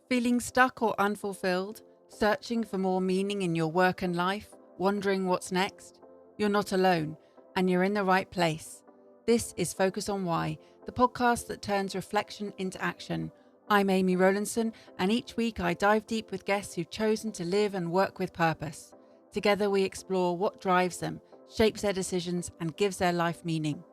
Feeling stuck or unfulfilled? Searching for more meaning in your work and life? Wondering what's next? You're not alone, and you're in the right place. This is Focus on Why, the podcast that turns reflection into action. I'm Amy Rowlandson, and each week I dive deep with guests who've chosen to live and work with purpose. Together we explore what drives them, shapes their decisions, and gives their life meaning.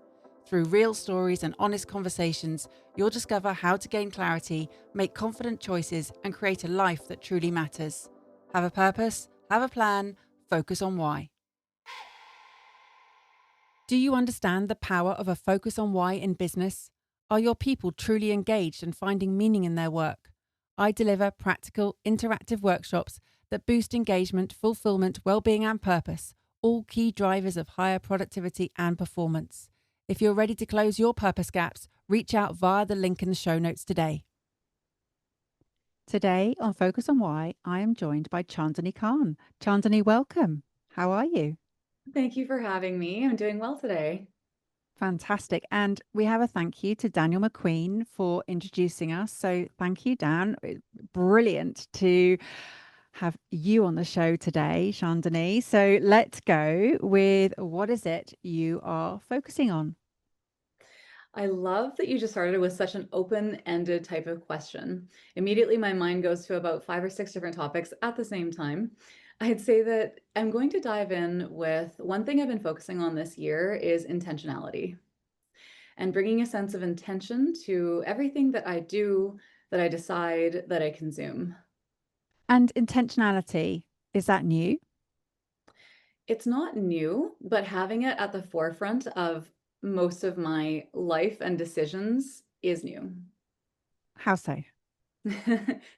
Through real stories and honest conversations, you'll discover how to gain clarity, make confident choices, and create a life that truly matters. Have a purpose, have a plan, focus on why. Do you understand the power of a focus on why in business? Are your people truly engaged and finding meaning in their work? I deliver practical, interactive workshops that boost engagement, fulfillment, well-being, and purpose, all key drivers of higher productivity and performance. If you're ready to close your purpose gaps, reach out via the link in the show notes today. Today on Focus on Why, I am joined by Chandani Khan. Chandani, welcome. How are you? Thank you for having me. I'm doing well today. Fantastic. And we have a thank you to Daniel McQueen for introducing us. So thank you, Dan. Brilliant to have you on the show today, Chandani. So let's go with what is it you are focusing on? I love that you just started with such an open-ended type of question. Immediately, my mind goes to about 5 or 6 different topics at the same time. I'd say that I'm going to dive in with one thing I've been focusing on this year is intentionality and bringing a sense of intention to everything that I do, that I decide, that I consume. And intentionality, is that new? It's not new, but having it at the forefront of most of my life and decisions is new. How so?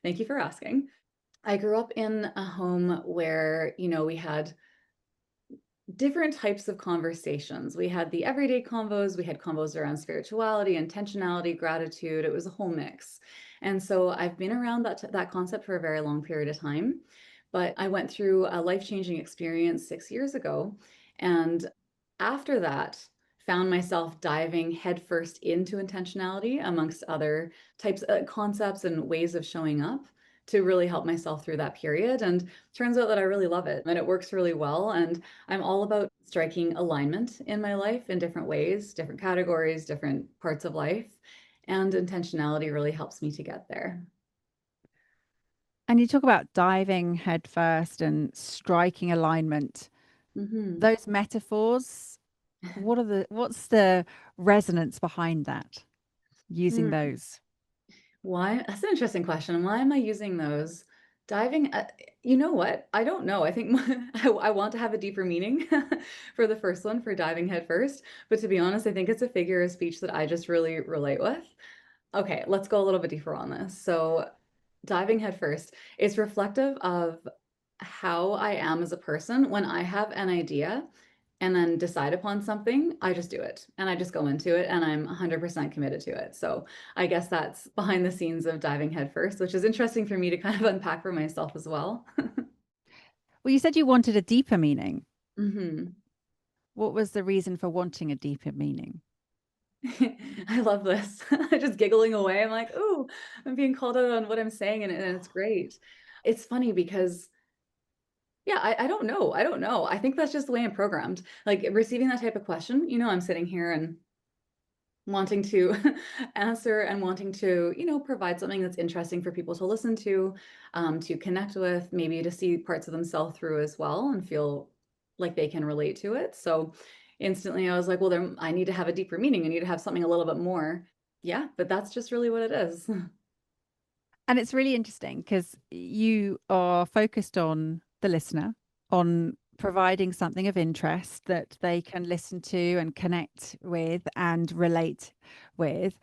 Thank you for asking. I grew up in a home where, we had different types of conversations. We had the everyday convos, we had convos around spirituality, intentionality, gratitude. It was a whole mix. And so I've been around that concept for a very long period of time. But I went through a life-changing experience 6 years ago, and after that, found myself diving headfirst into intentionality amongst other types concepts and ways of showing up to really help myself through that period. And turns out that I really love it and it works really well. And I'm all about striking alignment in my life in different ways, different categories, different parts of life. And intentionality really helps me to get there. And you talk about diving headfirst and striking alignment. Hmm. Those metaphors, what's the resonance behind that? Using Hmm. those. Why? That's an interesting question. Why am I using those? Diving, you know what? I don't know. I think I want to have a deeper meaning for the first one, for diving head first. But to be honest, I think it's a figure of speech that I just really relate with. Okay, let's go a little bit deeper on this. So, diving headfirst is reflective of how I am as a person when I have an idea and then decide upon something, I just do it and I just go into it and I'm 100% committed to it. So, I guess that's behind the scenes of diving headfirst, which is interesting for me to kind of unpack for myself as well. Well, you said you wanted a deeper meaning. Hmm. What was the reason for wanting a deeper meaning? I love this. Just giggling away. I'm like, "Ooh, I'm being called out on what I'm saying," and it's great. It's funny because yeah, I don't know. I don't know. I think that's just the way I'm programmed. Like receiving that type of question, I'm sitting here and wanting to answer and wanting to, provide something that's interesting for people to listen to connect with, maybe to see parts of themselves through as well and feel like they can relate to it. So instantly I was like, well, I need to have a deeper meaning. I need to have something a little bit more. Yeah, but that's just really what it is. And it's really interesting because you are focused on the listener, on providing something of interest that they can listen to and connect with and relate with.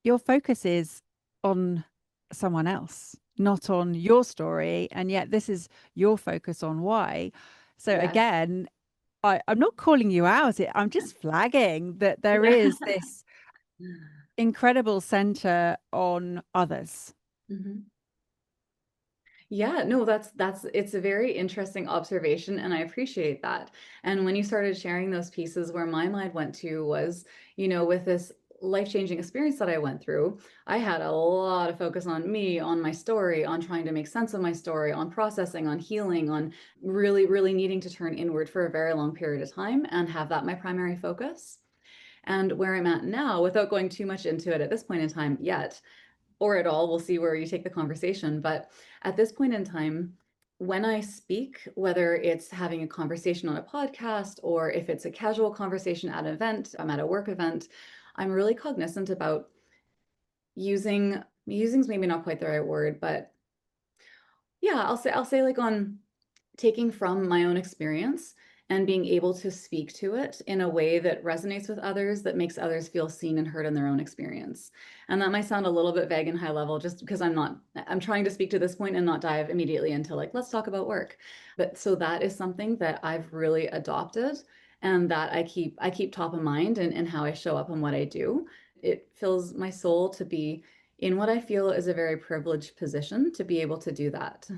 Your focus is on someone else, not on your story. And yet, this is your focus on why. So, Yes. again, I'm not calling you out. I'm just flagging that there Yeah. is this incredible center on others. Mhm. Yeah, no, that's it's a very interesting observation and I appreciate that. And when you started sharing those pieces where my mind went to was, with this life-changing experience that I went through, I had a lot of focus on me, on my story, on trying to make sense of my story, on processing, on healing, on really, really needing to turn inward for a very long period of time and have that my primary focus. And where I'm at now, without going too much into it at this point in time yet, or at all, we'll see where you take the conversation. But at this point in time, when I speak, whether it's having a conversation on a podcast or if it's a casual conversation at an event, I'm at a work event, I'm really cognizant about using's maybe not quite the right word, but yeah, I'll say like on taking from my own experience and being able to speak to it in a way that resonates with others, that makes others feel seen and heard in their own experience. And that might sound a little bit vague and high level just because I'm trying to speak to this point and not dive immediately into like, let's talk about work. But so that is something that I've really adopted and that I keep top of mind in how I show up and what I do. It fills my soul to be in what I feel is a very privileged position to be able to do that.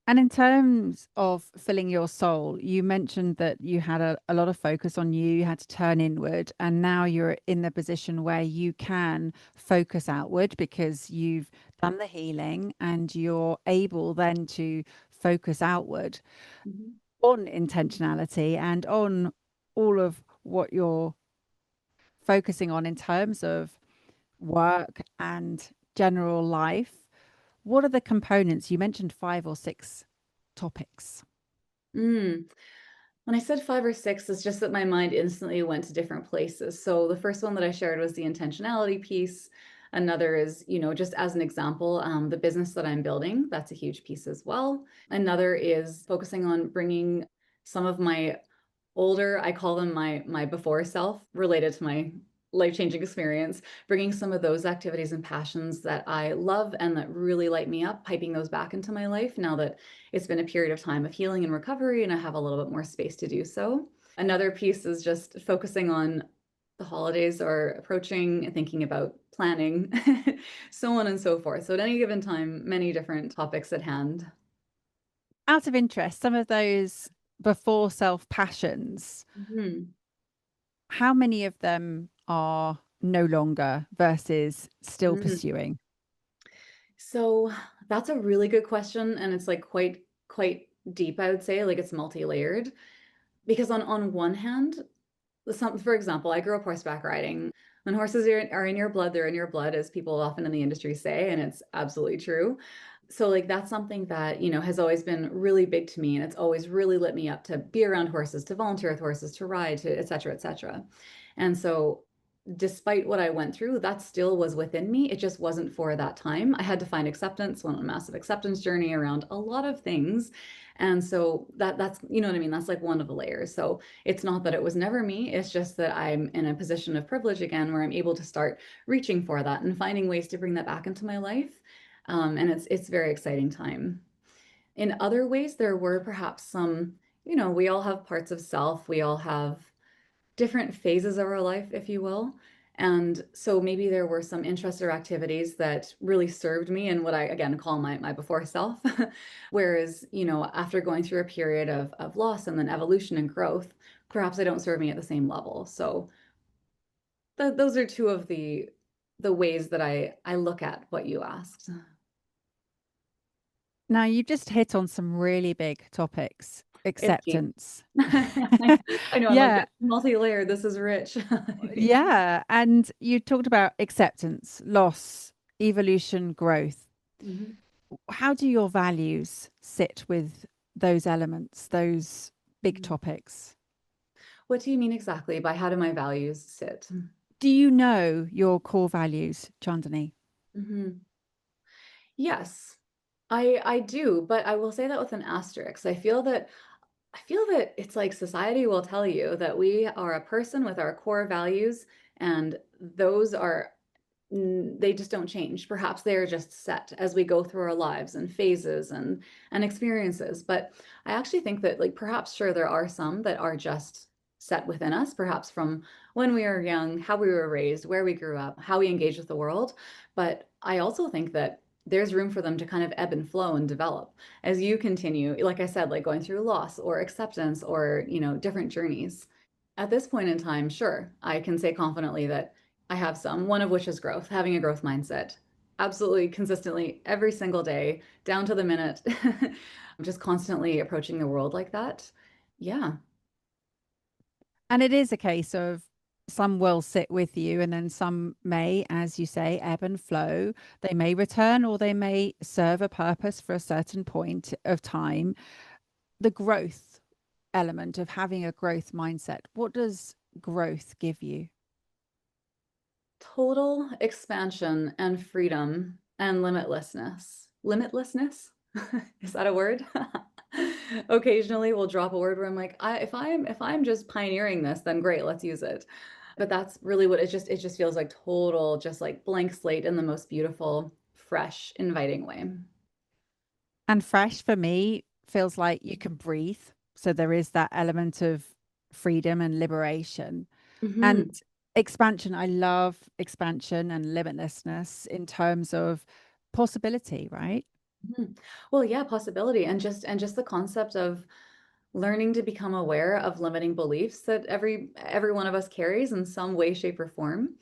And in terms of filling your soul, you mentioned that you had a lot of focus on you, you had to turn inward, and now you're in the position where you can focus outward because you've done the healing and you're able then to focus outward Mhm. on intentionality and on all of what you're focusing on in terms of work and general life. What are the components? You mentioned 5 or 6 topics. Mm. When I said 5 or 6, it's just that my mind instantly went to different places. So the first one that I shared was the intentionality piece. Another is, just as an example, the business that I'm building, that's a huge piece as well. Another is focusing on bringing some of my older, I call them my before self related to my life-changing experience, bringing some of those activities and passions that I love and that really light me up, piping those back into my life now that it's been a period of time of healing and recovery and I have a little bit more space to do so. Another piece is just focusing on the holidays are approaching and thinking about planning, so on and so forth. So at any given time, many different topics at hand. Out of interest, some of those before self passions, Mhm. how many of them are no longer versus still Mm. pursuing? So that's a really good question, and it's like quite deep, I would say, like it's multi-layered. Because on one hand, for example, I grew up horseback riding. When horses are in your blood, they're in your blood, as people often in the industry say, and it's absolutely true. So like that's something that, has always been really big to me, and it's always really lit me up to be around horses, to volunteer with horses, to ride, to et cetera, et cetera. And so despite what I went through, that still was within me. It just wasn't for that time. I had to find acceptance, went on a massive acceptance journey around a lot of things. And so that's, you know what I mean? That's like one of the layers. So it's not that it was never me. It's just that I'm in a position of privilege again, where I'm able to start reaching for that and finding ways to bring that back into my life. And it's very exciting time. In other ways, there were perhaps some, we all have parts of self. We all have different phases of our life, if you will. And so maybe there were some interests or activities that really served me in what I again call my before self. Whereas, after going through a period of loss and then evolution and growth, perhaps they don't serve me at the same level. So those are two of the ways that I look at what you asked. Now, you've just hit on some really big topics. It's deep. Acceptance. I know, I'm like, Yeah. this is multi-layered, this is rich. Yeah. And you talked about acceptance, loss, evolution, growth. Mhm. How do your values sit with those elements, those big Mhm. topics? What do you mean exactly by how do my values sit? Do you know your core values, Chandani? Mhm. Yes, I do, but I will say that with an asterisk. I feel that it's like society will tell you that we are a person with our core values, and those are they just don't change. Perhaps they are just set as we go through our lives and phases and experiences. But I actually think that like perhaps sure there are some that are just set within us, perhaps from when we were young, how we were raised, where we grew up, how we engage with the world. But I also think that there's room for them to kind of ebb and flow and develop as you continue, like I said, like going through loss or acceptance or, different journeys. At this point in time, sure, I can say confidently that I have some, one of which is growth, having a growth mindset. Absolutely consistently every single day, down to the minute. I'm just constantly approaching the world like that. Yeah. And it is a case of some will sit with you, and then some may, as you say, ebb and flow. They may return or they may serve a purpose for a certain point of time. The growth element of having a growth mindset, what does growth give you? Total expansion and freedom and limitlessness. Limitlessness? Is that a word? Occasionally we'll drop a word where I'm like, if I'm just pioneering this, then great, let's use it. But that's really what it just feels like total, just like blank slate in the most beautiful, fresh, inviting way. And fresh for me feels like you can breathe. So there is that element of freedom and liberation. And Hmm. expansion, I love expansion and limitlessness in terms of possibility, right? Mhm. Well, yeah, possibility and just the concept of learning to become aware of limiting beliefs that every one of us carries in some way, shape, or form.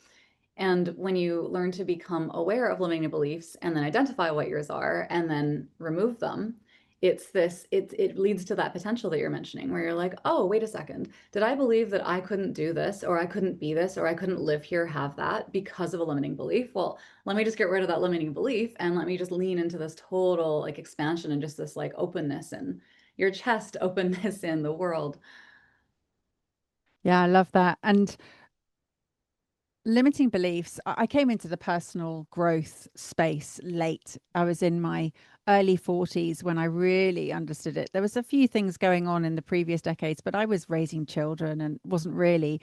And when you learn to become aware of limiting beliefs and then identify what yours are and then remove them, it leads to that potential that you're mentioning where you're like, oh, wait a second. Did I believe that I couldn't do this or I couldn't be this or I couldn't live here, have that because of a limiting belief? Well, let me just get rid of that limiting belief and let me just lean into this total like expansion and just this like openness and your chest openness in the world. Yeah, I love that. And limiting beliefs, I came into the personal growth space late. I was in my early 40s when I really understood it. There was a few things going on in the previous decades, but I was raising children and wasn't really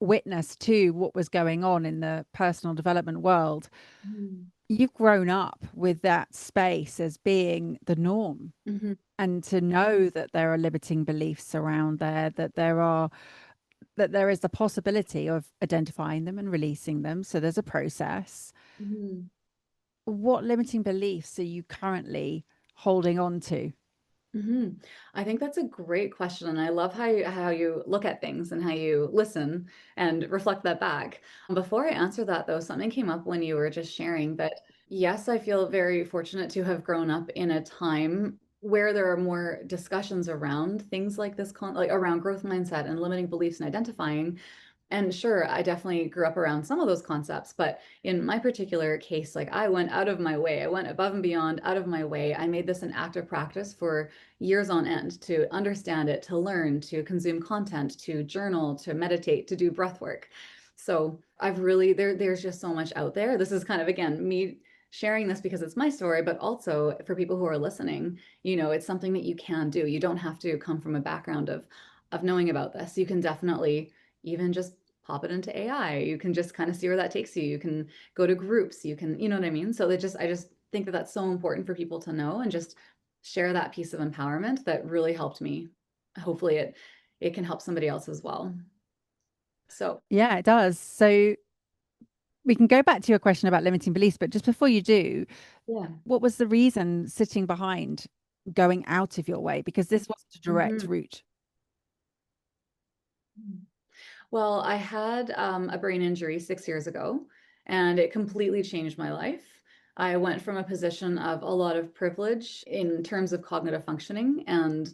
witness to what was going on in the personal development world. Mm. You've grown up with that space as being the norm. Mhm. And to know that there are limiting beliefs around there, that there is the possibility of identifying them and releasing them. So there's a process. Mhm. What limiting beliefs are you currently holding on to? Hmm. I think that's a great question, and I love how you look at things and how you listen and reflect that back. Before I answer that, though, something came up when you were just sharing that yes, I feel very fortunate to have grown up in a time where there are more discussions around things like this, like around growth mindset and limiting beliefs and identifying. And sure, I definitely grew up around some of those concepts, but in my particular case, like I went out of my way. I went above and beyond, out of my way. I made this an active practice for years on end to understand it, to learn, to consume content, to journal, to meditate, to do breath work. So I've really there's just so much out there. This is kind of again me sharing this because it's my story, but also for people who are listening, it's something that you can do. You don't have to come from a background of knowing about this. You can definitely even just pop it into AI. You can just kind of see where that takes you. You can go to groups. You can, you know what I mean? So I just think that that's so important for people to know and just share that piece of empowerment that really helped me. Hopefully it can help somebody else as well. So, Yeah, it does. So we can go back to your question about limiting beliefs, but just before you do, yeah. what was the reason sitting behind going out of your way? Because this wasn't a direct Mhm. route. Well, I had a brain injury 6 years ago, and it completely changed my life. I went from a position of a lot of privilege in terms of cognitive functioning and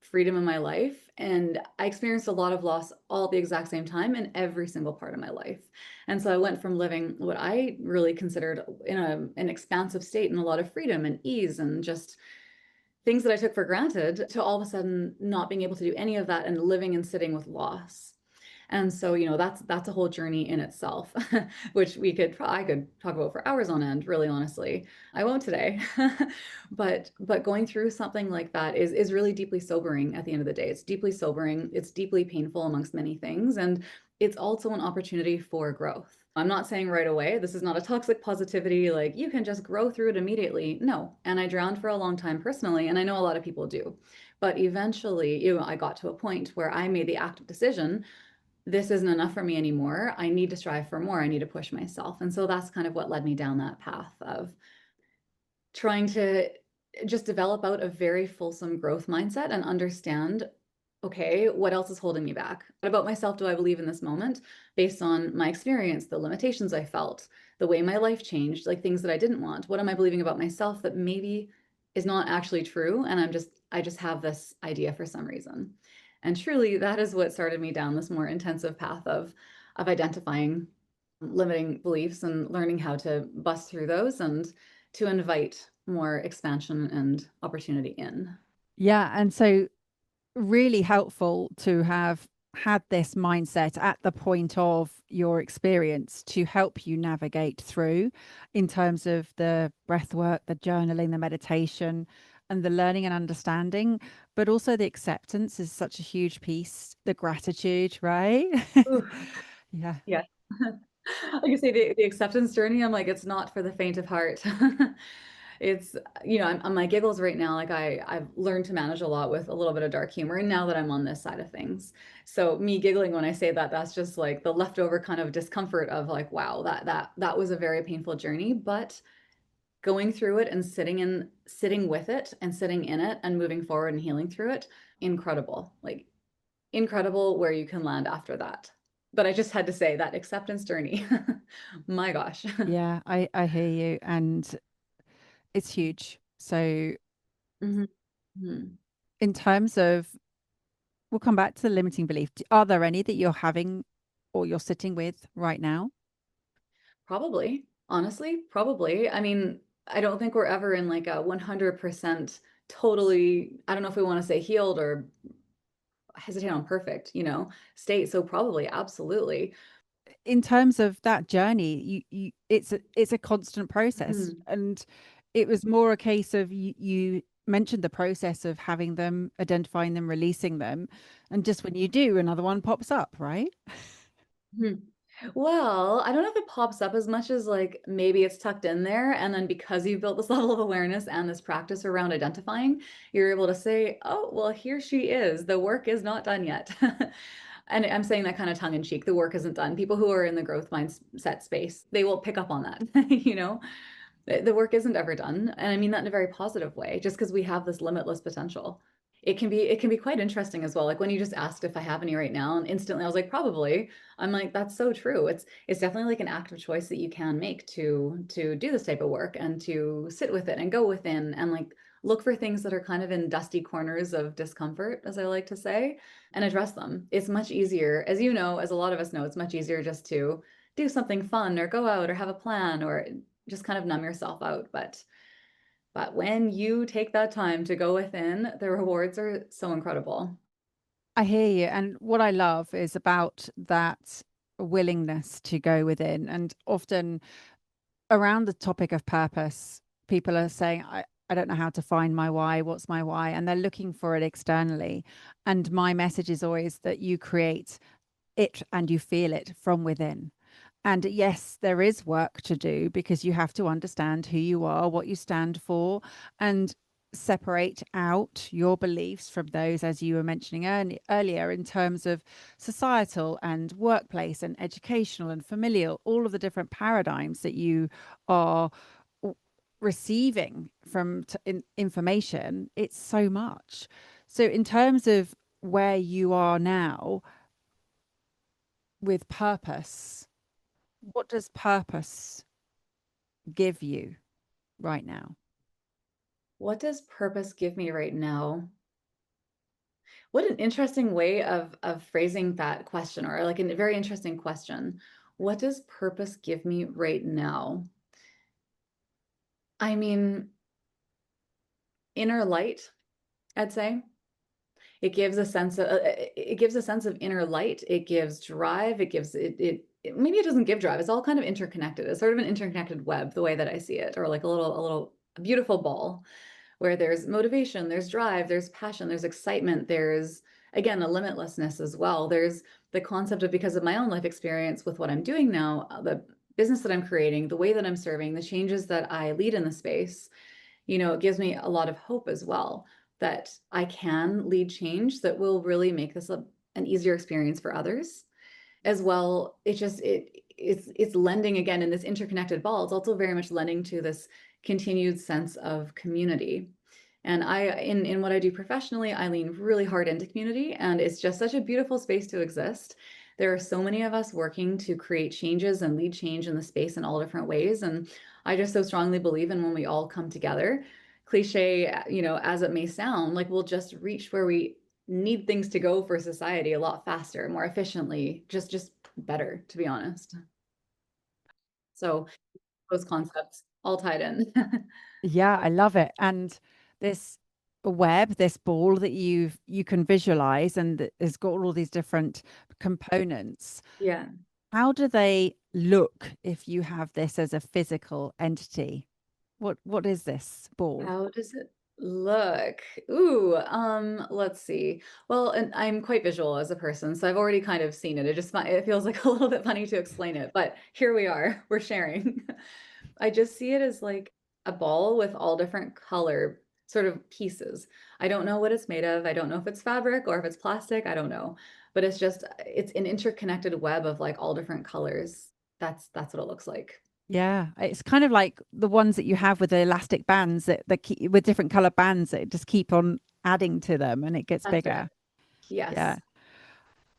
freedom in my life. And I experienced a lot of loss all at the exact same time in every single part of my life. And so I went from living what I really considered an expansive state and a lot of freedom and ease and just things that I took for granted to all of a sudden not being able to do any of that and living and sitting with loss. And so, that's a whole journey in itself, which I could talk about for hours on end, really honestly. I won't today. But going through something like that is really deeply sobering at the end of the day. It's deeply sobering, it's deeply painful amongst many things, and it's also an opportunity for growth. I'm not saying right away, this is not a toxic positivity, like you can just grow through it immediately. No. And I drowned for a long time personally, and I know a lot of people do. But eventually, I got to a point where I made the active decision this isn't enough for me anymore. I need to strive for more. I need to push myself. And so that's kind of what led me down that path of trying to just develop out a very fulsome growth mindset and understand okay, what else is holding me back? What about myself do I believe in this moment based on my experience, the limitations I felt, the way my life changed, like things that I didn't want? What am I believing about myself that maybe is not actually true? And I just have this idea for some reason. And truly, that is what started me down this more intensive path of identifying limiting beliefs and learning how to bust through those and to invite more expansion and opportunity in. Yeah. And so really helpful to have had this mindset at the point of your experience to help you navigate through in terms of the breath work, the journaling, the meditation, and the learning and understanding, but also the acceptance is such a huge piece, the gratitude, right? Ooh, Yeah. yeah. Like you say, the acceptance journey, I'm like, it's not for the faint of heart. It's, I'm on my giggles right now. Like I've learned to manage a lot with a little bit of dark humor. And now that I'm on this side of things, so me giggling when I say that, that's just like the leftover kind of discomfort of like, wow, that was a very painful journey. But going through it and sitting with it and sitting in it and moving forward and healing through it, incredible. Like incredible where you can land after that. But I just had to say that acceptance journey. My gosh. Yeah, I hear you, and it's huge. So Mhm. Mhm. in terms of, we'll come back to the limiting belief. Are there any that you're having or you're sitting with right now? Probably. Honestly, probably. I mean, I don't think we're ever in like a 100% totally, I don't know if we want to say healed or hesitate on perfect, state. So probably, absolutely. In terms of that journey, it's a constant process, Mhm. and it was more a case of you mentioned the process of having them, identifying them, releasing them, and just when you do, another one pops up, right? Mhm. Well, I don't know if it pops up as much as like maybe it's tucked in there. And then because you've built this level of awareness and this practice around identifying, you're able to say, oh, well, here she is. The work is not done yet. And I'm saying that kind of tongue in cheek. The work isn't done. People who are in the growth mindset space, they will pick up on that. The work isn't ever done. And I mean that in a very positive way, just because we have this limitless potential. It can be quite interesting as well. Like when you just asked if I have any right now, and instantly I was like, probably. I'm like, that's so true. It's definitely like an active choice that you can make to do this type of work and to sit with it and go within and like look for things that are kind of in dusty corners of discomfort, as I like to say, and address them. It's much easier, as you know, as a lot of us know, it's much easier just to do something fun or go out or have a plan or just kind of numb yourself out. But when you take that time to go within, the rewards are so incredible. I hear you. And what I love is about that willingness to go within. And often around the topic of purpose, people are saying, I don't know how to find my why. What's my why? And they're looking for it externally. And my message is always that you create it and you feel it from within. And yes, there is work to do because you have to understand who you are, what you stand for, and separate out your beliefs from those, as you were mentioning earlier, in terms of societal and workplace and educational and familial, all of the different paradigms that you are receiving from information. It's so much. So, in terms of where you are now with purpose, what does purpose give you right now? What does purpose give me right now? What an interesting way of phrasing that question, or like a very interesting question. What does purpose give me right now? I mean, inner light, I'd say. It gives a sense of inner light. It gives drive. Maybe it doesn't give drive. It's all kind of interconnected. It's sort of an interconnected web, the way that I see it, or like a beautiful ball where there's motivation, there's drive, there's passion, there's excitement, there's again a limitlessness as well. There's the concept of, because of my own life experience with what I'm doing now, the business that I'm creating, the way that I'm serving, the changes that I lead in the space, it gives me a lot of hope as well that I can lead change that will really make this an easier experience for others as well. It's lending again in this interconnected ball. It's also very much lending to this continued sense of community And in what I do professionally, I lean really hard into community, and it's just such a beautiful space to exist. There are so many of us working to create changes and lead change in the space in all different ways. And I just so strongly believe in when we all come together, cliche, as it may sound, like we'll just reach where we need things to go for society a lot faster, more efficiently, just better, to be honest. So those concepts all tied in. Yeah, I love it. And this web, this ball that you can visualize and that has got all these different components. Yeah. How do they look if you have this as a physical entity? What is this ball? How does it look? Ooh, let's see. Well, and I'm quite visual as a person, so I've already kind of seen it. It feels like a little bit funny to explain it, but here we are. We're sharing. I just see it as like a ball with all different color sort of pieces. I don't know what it's made of. I don't know if it's fabric or if it's plastic. I don't know. But it's an interconnected web of like all different colors. That's what it looks like. Yeah, it's kind of like the ones that you have with the elastic bands that keep with different color bands that just keep on adding to them and it gets That's it. bigger. Yeah.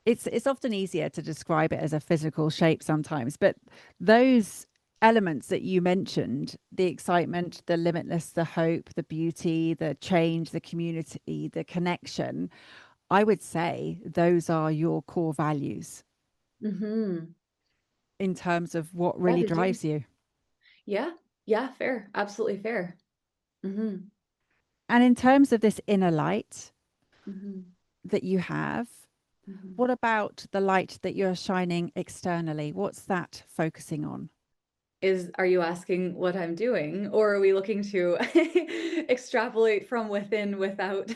Yes. It's often easier to describe it as a physical shape sometimes, but those elements that you mentioned, the excitement, the limitless, the hope, the beauty, the change, the community, the connection, I would say those are your core values Hmm. in terms of what Yeah, really did you? drives you. Yeah. Yeah, fair. Absolutely fair. Mhm. And in terms of this inner light Mhm. that you have, Mhm. what about the light that you're shining externally? What's that focusing on? Are you asking what I'm doing, or are we looking to extrapolate from within without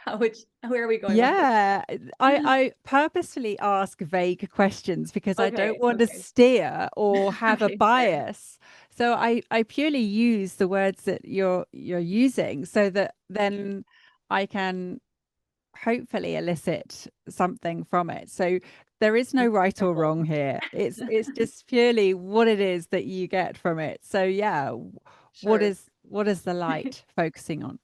where are we going with this? Yeah, I purposefully ask vague questions because I don't Okay, want to okay. steer or have a Okay, fair. bias. So I purely use the words that you're using so that then I can hopefully elicit something from it. So there is no right or wrong Wonderful. here. It's just purely what it is that you get from it. So yeah, Sure. what is the light focusing on?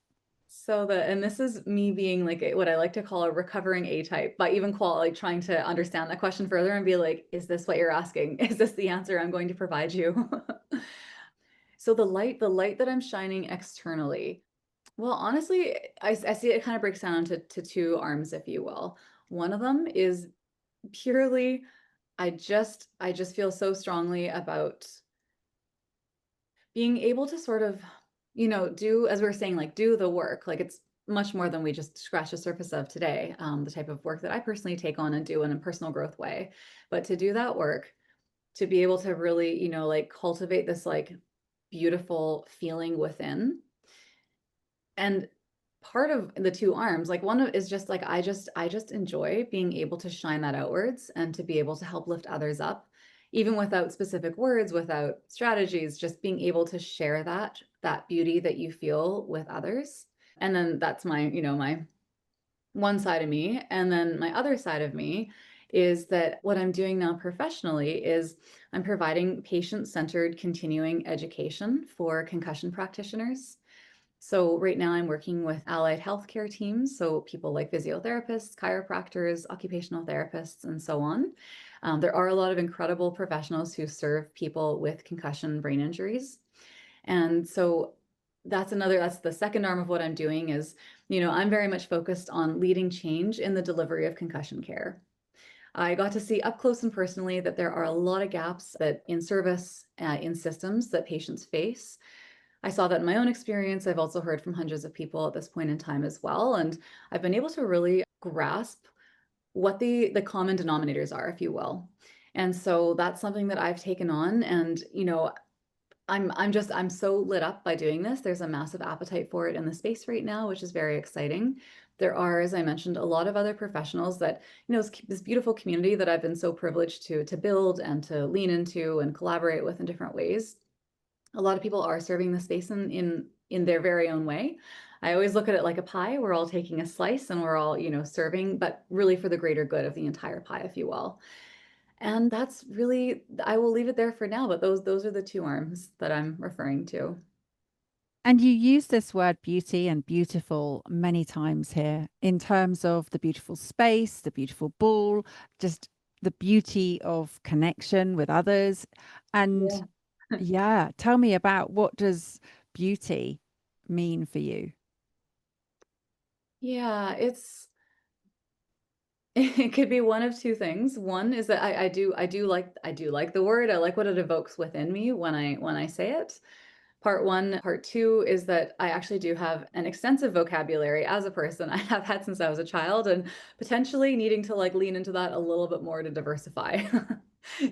And this is me being like what I like to call a recovering A type, but even like trying to understand that question further and be like, is this what you're asking? Is this the answer I'm going to provide you? So the light that I'm shining externally, well, honestly, I see it kind of breaks down into two arms, if you will. One of them is purely, I just feel so strongly about being able to sort of, do, as we were saying, like do the work. Like it's much more than we just scratch the surface of today, the type of work that I personally take on and do in a personal growth way. But to do that work, to be able to really, like cultivate this like beautiful feeling within. And part of the two arms, like one of is just like I just enjoy being able to shine that outwards and to be able to help lift others up, even without specific words, without strategies, just being able to share that beauty that you feel with others. And then that's my one side of me. And then my other side of me is that what I'm doing now professionally is I'm providing patient-centered continuing education for concussion practitioners. So right now I'm working with allied healthcare teams, so people like physiotherapists, chiropractors, occupational therapists, and so on. There are a lot of incredible professionals who serve people with concussion brain injuries. And so that's the second arm of what I'm doing is, I'm very much focused on leading change in the delivery of concussion care. I got to see up close and personally that there are a lot of gaps that in service, in systems that patients face. I saw that in my own experience. I've also heard from hundreds of people at this point in time as well. And I've been able to really grasp what the common denominators are, if you will. And so that's something that I've taken on. And, I'm so lit up by doing this. There's a massive appetite for it in the space right now, which is very exciting. There are, as I mentioned, a lot of other professionals that, this beautiful community that I've been so privileged to build and to lean into and collaborate with in different ways. A lot of people are serving the space in their very own way. I always look at it like a pie. We're all taking a slice and we're all, serving, but really for the greater good of the entire pie, if you will. And that's really, I will leave it there for now, but those are the two arms that I'm referring to. And you use this word beauty and beautiful many times here in terms of the beautiful space, the beautiful ball, just the beauty of connection with others. And Yeah. yeah, tell me about, what does beauty mean for you? Yeah, it could be one of two things. One is that I do like the word. I like what it evokes within me when I say it. Part one. Part two is that I actually do have an extensive vocabulary as a person. I have had since I was a child and potentially needing to like lean into that a little bit more to diversify.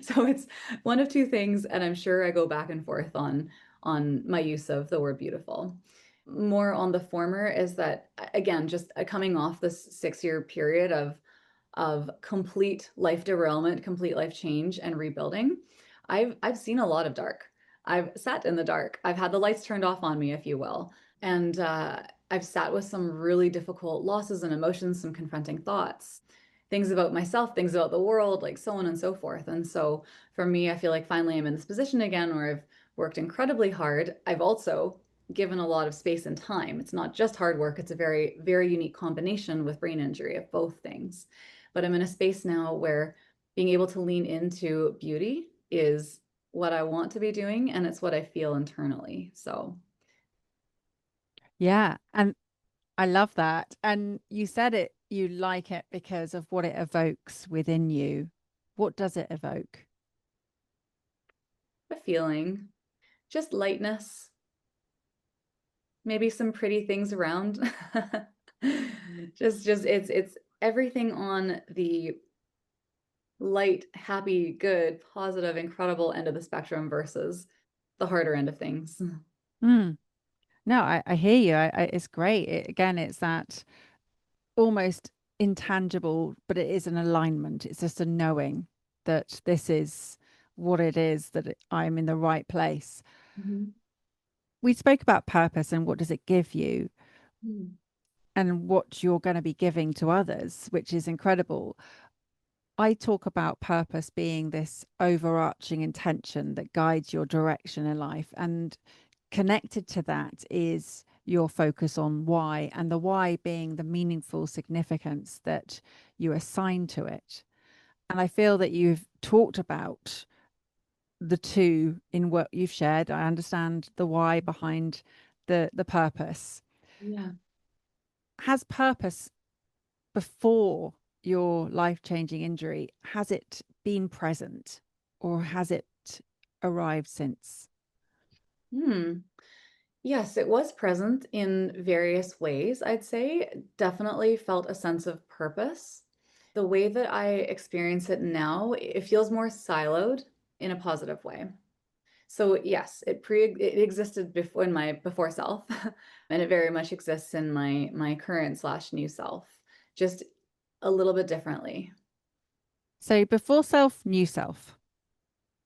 So it's one of two things, and I'm sure I go back and forth on my use of the word beautiful. More on the former is that again, just coming off this 6-year period of complete life derailment, complete life change and rebuilding, I've seen a lot of dark. I've sat in the dark. I've had the lights turned off on me, if you will. And I've sat with some really difficult losses and emotions, some confronting thoughts, things about myself, things about the world, like so on and so forth. And so for me, I feel like finally I'm in this position again where I've worked incredibly hard. I've also given a lot of space and time. It's not just hard work, it's a very, very unique combination with brain injury of both things. But I'm in a space now where being able to lean into beauty is what I want to be doing, and it's what I feel internally. So, Yeah. And I love that. And you said it, you like it because of what it evokes within you. What does it evoke? a feeling, just lightness, maybe some pretty things around. Just it's everything on the light, happy, good, positive, incredible end of the spectrum versus the harder end of things. Mm. No, I hear you. It's great. Again, it's that almost intangible, but it is an alignment. It's just a knowing that this is what it is, that I'm in the right place. Mhm. We spoke about purpose and what does it give you Mm. and what you're going to be giving to others, which is incredible. I talk about purpose being this overarching intention that guides your direction in life. And connected to that is your focus on why, and the why being the meaningful significance that you assign to it. And I feel that you've talked about the two in what you've shared. I understand the why behind the purpose. Yeah. Has purpose before your life-changing injury, has it been present or has it arrived since? Hmm. Yes, it was present in various ways, I'd say. Definitely felt a sense of purpose. The way that I experience it now, it feels more siloed in a positive way. So yes, it existed before in my before self, and it very much exists in my current slash new self, just a little bit differently. So before self, new self.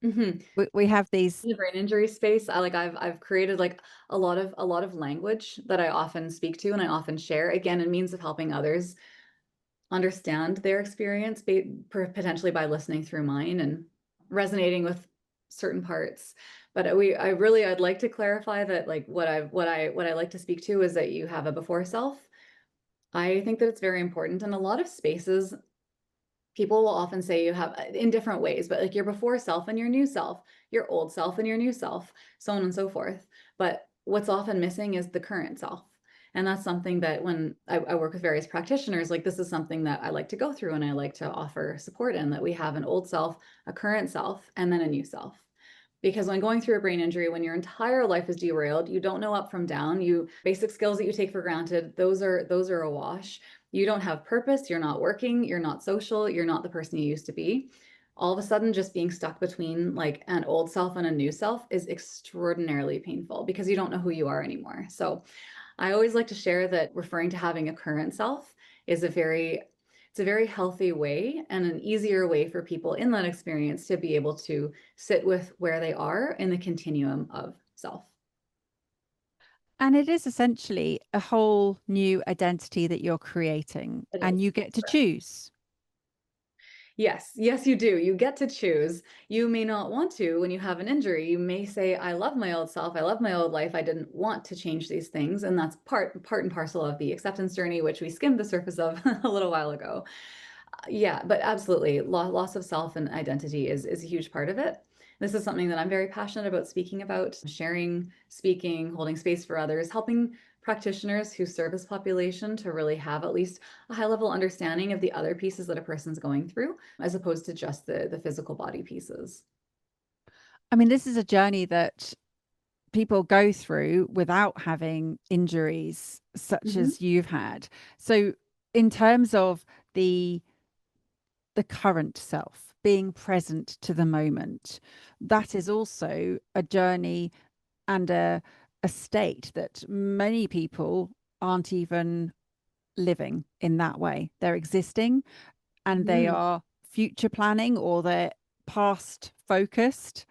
Mhm. We have these. In the brain injury space, I've created like a lot of language that I often speak to and I often share, again, in means of helping others understand their experience, potentially by listening through mine and resonating with certain parts. But I'd like to clarify that like what I like to speak to is that you have a before self. I think that it's very important in a lot of spaces. People will often say you have in different ways, but like your before self and your new self, your old self and your new self, so on and so forth. But what's often missing is the current self. And that's something that when I work with various practitioners, like this is something that I like to go through and I like to offer support in, that we have an old self, a current self, and then a new self. Because when going through a brain injury, when your entire life is derailed, you don't know up from down. You basic skills that you take for granted, those are a wash. You don't have purpose, you're not working, you're not social, you're not the person you used to be. All of a sudden, just being stuck between like an old self and a new self is extraordinarily painful because you don't know who you are anymore. So I always like to share that referring to having a current self is a very healthy way and an easier way for people in that experience to be able to sit with where they are in the continuum of self. And it is essentially a whole new identity that you're creating It and is. you get to choose. Yes, yes, you do. You get to choose. You may not want to when you have an injury. You may say, I love my old self. I love my old life. I didn't want to change these things. And that's part and parcel of the acceptance journey, which we skimmed the surface of a little while ago. Yeah, but absolutely, loss of self and identity is a huge part of it. This is something that I'm very passionate about speaking about, sharing, speaking, holding space for others, helping practitioners who serve this population to really have at least a high level understanding of the other pieces that a person's going through, as opposed to just the physical body pieces. I mean, this is a journey that people go through without having injuries such Mhm. as you've had. So, in terms of the the current self, being present to the moment, that is also a journey and a state that many people aren't even living in that way. They're existing and they Mhm. are future planning or they're past focused.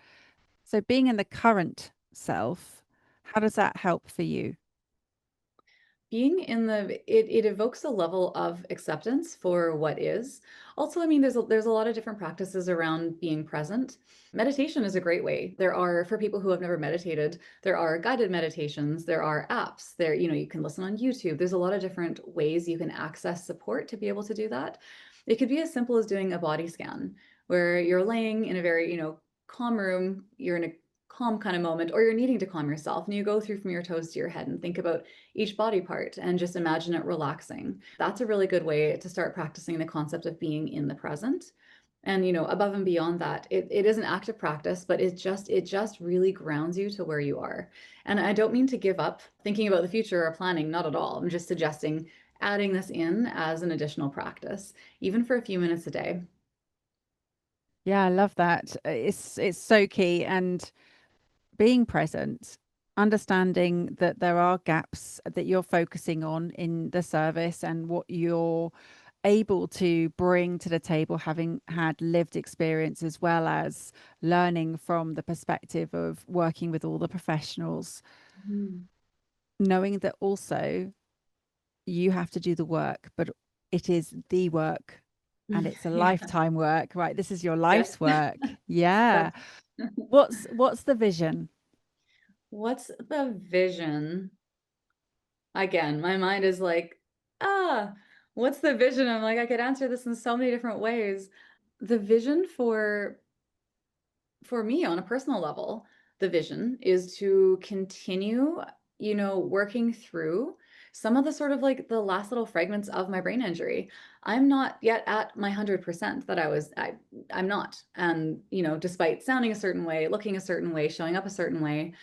So being in the current self, how does that help for you? Being in it evokes a level of acceptance for what is. Also, I mean, there's a lot of different practices around being present. Meditation is a great way. There are, for people who have never meditated, there are guided meditations, there are apps, there, you know, you can listen on YouTube. There's a lot of different ways you can access support to be able to do that. It could be as simple as doing a body scan where you're laying in a very, you know, calm room, you're in a calm kind of moment, or you're needing to calm yourself, and you go through from your toes to your head and think about each body part and just imagine it relaxing. That's a really good way to start practicing the concept of being in the present. And you know, above and beyond that, it is an active practice, but it just really grounds you to where you are. And I don't mean to give up thinking about the future or planning, not at all. I'm just suggesting adding this in as an additional practice, even for a few minutes a day. Yeah, I love that. It's so key and being present, understanding that there are gaps that you're focusing on in the service and what you're able to bring to the table, having had lived experience as well as learning from the perspective of working with all the professionals, Mhm. knowing that also you have to do the work, but it is the work and it's a Yeah. lifetime work, right? This is your Yes. life's work. Yeah. That's What's the vision? what's the vision? Again, my mind is like, ah, what's the vision? I'm like, I could answer this in so many different ways. The vision for me on a personal level, the vision is to continue, you know, working through some of the sort of like the last little fragments of my brain injury. I'm not yet at my 100% that I'm not. And, you know, despite sounding a certain way, looking a certain way, showing up a certain way,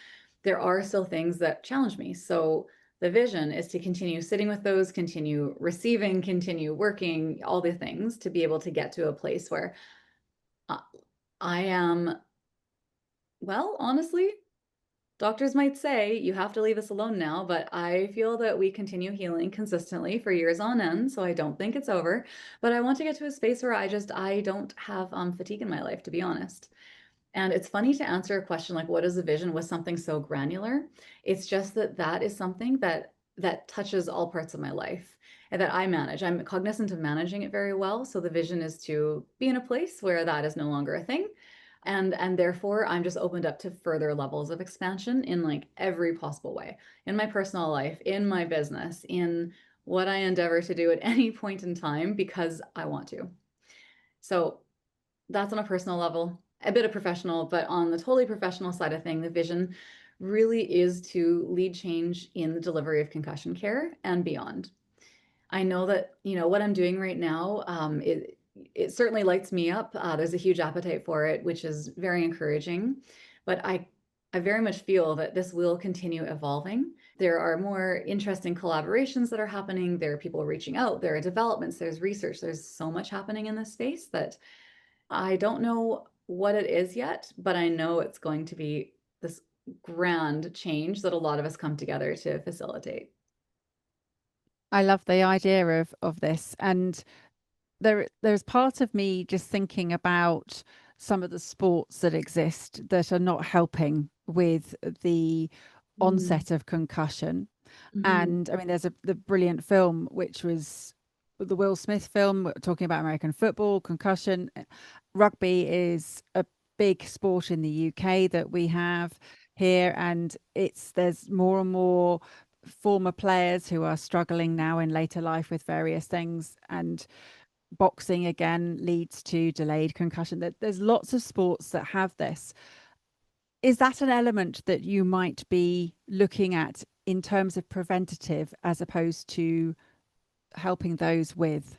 there are still things that challenge me. So the vision is to continue sitting with those, continue receiving, continue working, all the things to be able to get to a place where uh, I am, well, honestly, doctors might say you have to leave us alone now, but I feel that we continue healing consistently for years on end, so I don't think it's over. But I want to get to a space where I don't have fatigue in my life, to be honest. And it's funny to answer a question like, what is a vision with something so granular? It's just that that is something that touches all parts of my life and that I manage. I'm cognizant of managing it very well. So the vision is to be in a place where that is no longer a thing. And therefore I'm just opened up to further levels of expansion in like every possible way, in my personal life, in my business, in what I endeavor to do at any point in time because I want to. So that's on a personal level, a bit of professional, but on the totally professional side of thing, the vision really is to lead change in the delivery of concussion care and beyond. I know that, you know, what I'm doing right now, it certainly lights me up. There's a huge appetite for it, which is very encouraging. But I very much feel that this will continue evolving. There are more interesting collaborations that are happening. There are people reaching out. There are developments. There's research. There's so much happening in this space that I don't know what it is yet, but I know it's going to be this grand change that a lot of us come together to facilitate. I love the idea of this. And there's part of me just thinking about some of the sports that exist that are not helping with the Mm. onset of concussion. Mhm. And I mean, there's the brilliant film which was the Will Smith film talking about American football, concussion. Rugby is a big sport in the UK that we have here, and there's more and more former players who are struggling now in later life with various things, and boxing again leads to delayed concussion. That there's lots of sports that have this. Is that an element that you might be looking at in terms of preventative as opposed to helping those with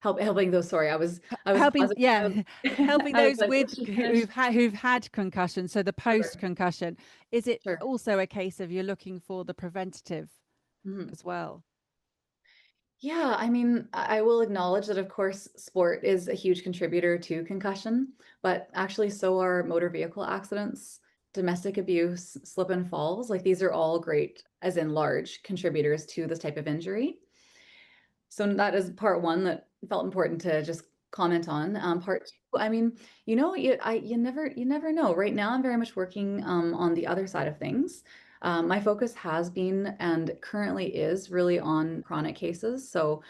Helping those, sorry, I was helping, pausing. yeah, helping I was those like, with let she finish. who've had concussion, so the post Sure, concussion? Is it sure. also a case of you're looking for the preventative Mhm. as well? Yeah, I mean, I will acknowledge that, of course, sport is a huge contributor to concussion, but actually, so are motor vehicle accidents, domestic abuse, slip and falls. Like these are all great, as in large contributors to this type of injury. So that is part one that felt important to just comment on. Part two, I mean, you never know. Right now, I'm very much working on the other side of things. My focus has been and currently is really on chronic cases. So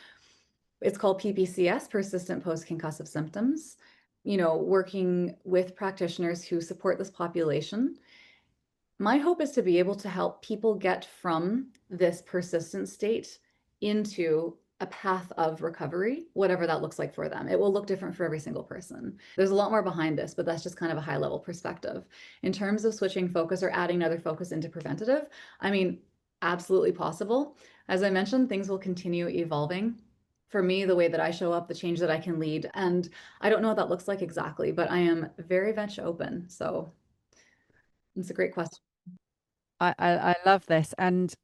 it's called PPCS, persistent post-concussive symptoms. Working with practitioners who support this population. My hope is to be able to help people get from this persistent state into a path of recovery, whatever that looks like for them. It will look different for every single person. There's a lot more behind this, but that's just kind of a high level perspective. In terms of switching focus or adding another focus into preventative, I mean, absolutely possible. As I mentioned, things will continue evolving. For me, the way that I show up, the change that I can lead, and I don't know what that looks like exactly, but I am very much open. So it's a great question. I love this, and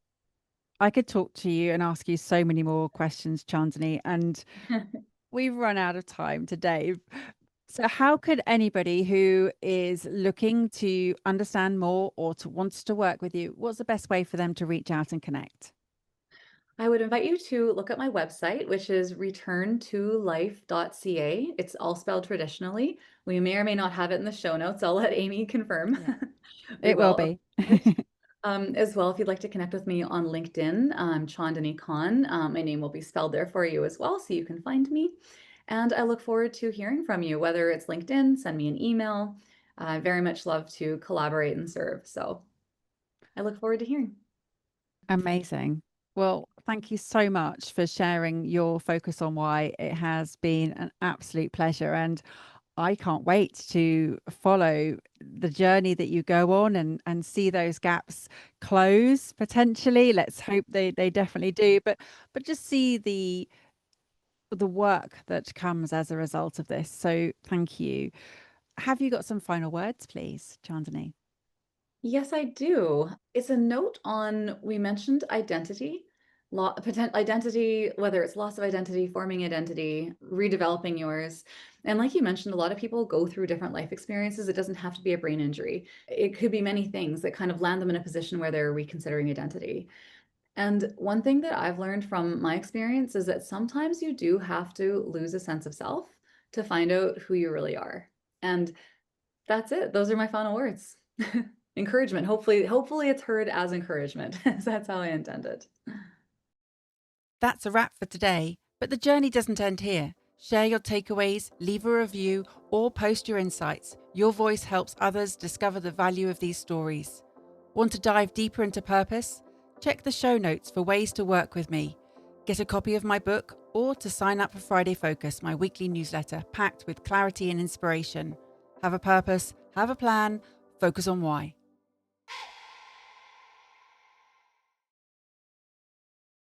I could talk to you and ask you so many more questions, Chandani, and we've run out of time today. So, how could anybody who is looking to understand more or to wants to work with you, what's the best way for them to reach out and connect? I would invite you to look at my website, which is returntolife.ca. It's all spelled traditionally. We may or may not have it in the show notes. I'll let Amy confirm. Yeah, We it will will, of be. course. As well, if you'd like to connect with me on LinkedIn, Chandani Khan. My name will be spelled there for you as well, so you can find me. And I look forward to hearing from you, whether it's LinkedIn, send me an email. I very much love to collaborate and serve. So I look forward to hearing. Amazing. Well, thank you so much for sharing your focus on why. It has been an absolute pleasure. And I can't wait to follow the journey that you go on and see those gaps close potentially. Let's hope they definitely do. But just see the work that comes as a result of this. So thank you. Have you got some final words, please, Chandani? Yes, I do. It's a note on, we mentioned identity, identity, whether it's loss of identity, forming identity, redeveloping yours. And like you mentioned, a lot of people go through different life experiences. It doesn't have to be a brain injury. It could be many things that kind of land them in a position where they're reconsidering identity. And one thing that I've learned from my experience is that sometimes you do have to lose a sense of self to find out who you really are. And that's it. Those are my final words. Encouragement. Hopefully it's heard as encouragement. That's how I intend it. That's a wrap for today, but the journey doesn't end here. Share your takeaways, leave a review, or post your insights. Your voice helps others discover the value of these stories. Want to dive deeper into purpose? Check the show notes for ways to work with me. Get a copy of my book or to sign up for Friday Focus, my weekly newsletter packed with clarity and inspiration. Have a purpose, have a plan, focus on why.